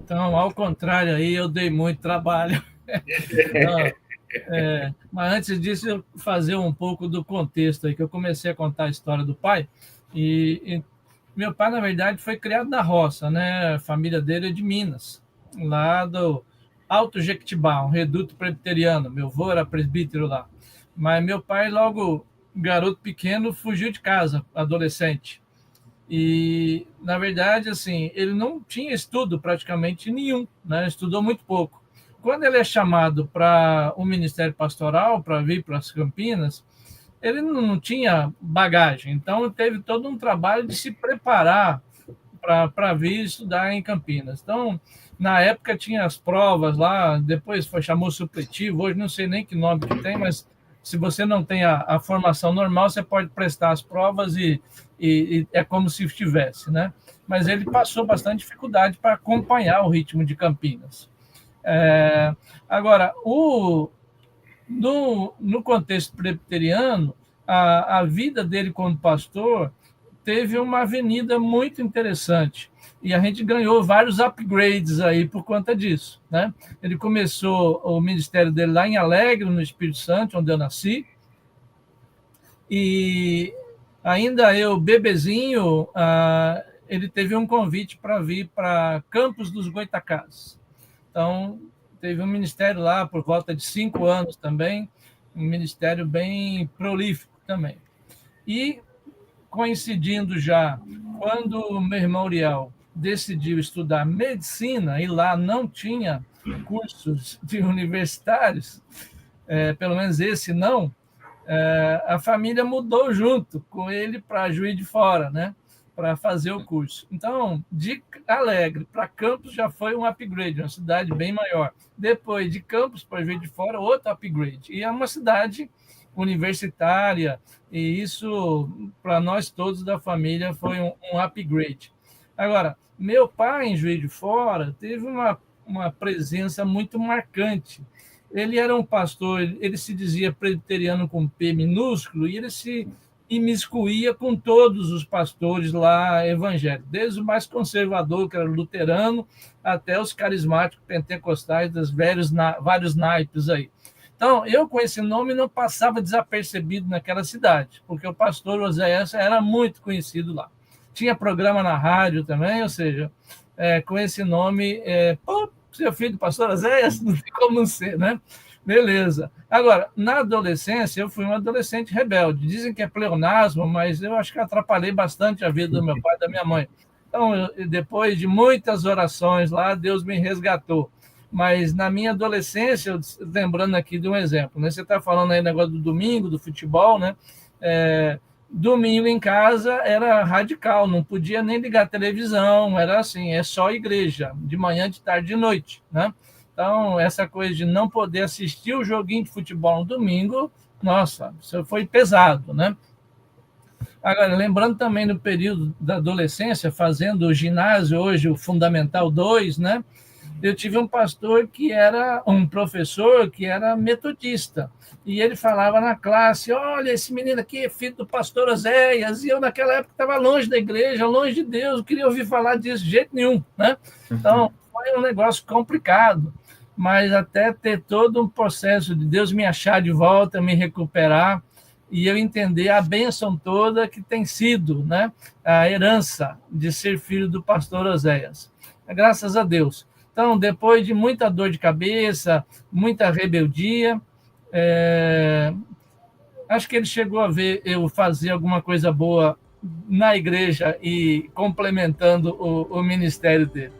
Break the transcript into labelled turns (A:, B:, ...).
A: Então, ao contrário, aí eu dei muito trabalho. Não, mas antes disso, eu fazer um pouco do contexto aí, que eu comecei a contar a história do pai. E meu pai, na verdade, foi criado na roça, né? A família dele é de Minas, lá do Alto Jequitibá, um reduto presbiteriano. Meu avô era presbítero lá. Mas meu pai, logo garoto pequeno, fugiu de casa, adolescente. E, na verdade, assim, ele não tinha estudo praticamente nenhum, né? Estudou muito pouco. Quando ele é chamado para o Ministério Pastoral, para vir para as Campinas, ele não tinha bagagem, então teve todo um trabalho de se preparar para vir estudar em Campinas. Então, na época tinha as provas lá, depois foi chamou supletivo, hoje não sei nem que nome que tem, mas se você não tem a formação normal, você pode prestar as provas e é como se estivesse, né? Mas ele passou bastante dificuldade para acompanhar o ritmo de Campinas. Agora, no contexto presbiteriano, a vida dele como pastor teve uma avenida muito interessante. E a gente ganhou vários upgrades aí por conta disso, né? Ele começou o ministério dele lá em Alegre, no Espírito Santo, onde eu nasci. E ainda eu, bebezinho, ele teve um convite para vir para Campos dos Goytacazes. Então, teve um ministério lá por volta de 5 anos também, um ministério bem prolífico também. E coincidindo já, quando o meu irmão Uriel decidiu estudar medicina, e lá não tinha cursos de universitários, pelo menos esse não, a família mudou junto com ele para Juiz de Fora, né? Para fazer o curso. Então, de Alegre para Campos já foi um upgrade, uma cidade bem maior. Depois, de Campos para Juiz de Fora, outro upgrade. E é uma cidade universitária, e isso, para nós todos da família, foi um upgrade. Agora, meu pai, em Juiz de Fora, teve uma presença muito marcante. Ele era um pastor, ele se dizia presbiteriano com P minúsculo, e ele se imiscuía com todos os pastores lá evangélicos, desde o mais conservador, que era luterano, até os carismáticos pentecostais, dos vários naipes aí. Então, eu com esse nome não passava desapercebido naquela cidade, porque o pastor Oséias era muito conhecido lá. Tinha programa na rádio também, ou seja, com esse nome, pô, seu filho do pastor Oséias, não tem como não ser, né? Beleza. Agora, na adolescência, eu fui um adolescente rebelde. Dizem que é pleonasmo, mas eu acho que atrapalhei bastante a vida do meu pai e da minha mãe. Então, depois de muitas orações lá, Deus me resgatou. Mas na minha adolescência, lembrando aqui de um exemplo, né? Você está falando aí negócio do domingo, do futebol, né? Domingo em casa era radical, não podia nem ligar a televisão, era assim, é só igreja, de manhã, de tarde, de noite, né? Então, essa coisa de não poder assistir o joguinho de futebol no domingo, nossa, isso foi pesado, né? Agora, lembrando também no período da adolescência, fazendo o ginásio, hoje o Fundamental 2, né? Eu tive um pastor que era um professor que era metodista, e ele falava na classe: olha, esse menino aqui é filho do pastor Oséias, e eu naquela época estava longe da igreja, longe de Deus, não queria ouvir falar disso de jeito nenhum, né? Então, foi um negócio complicado, mas até ter todo um processo de Deus me achar de volta, me recuperar, e eu entender a bênção toda que tem sido, né, a herança de ser filho do pastor Oséias. Graças a Deus. Então, depois de muita dor de cabeça, muita rebeldia, acho que ele chegou a ver eu fazer alguma coisa boa na igreja e complementando o ministério dele.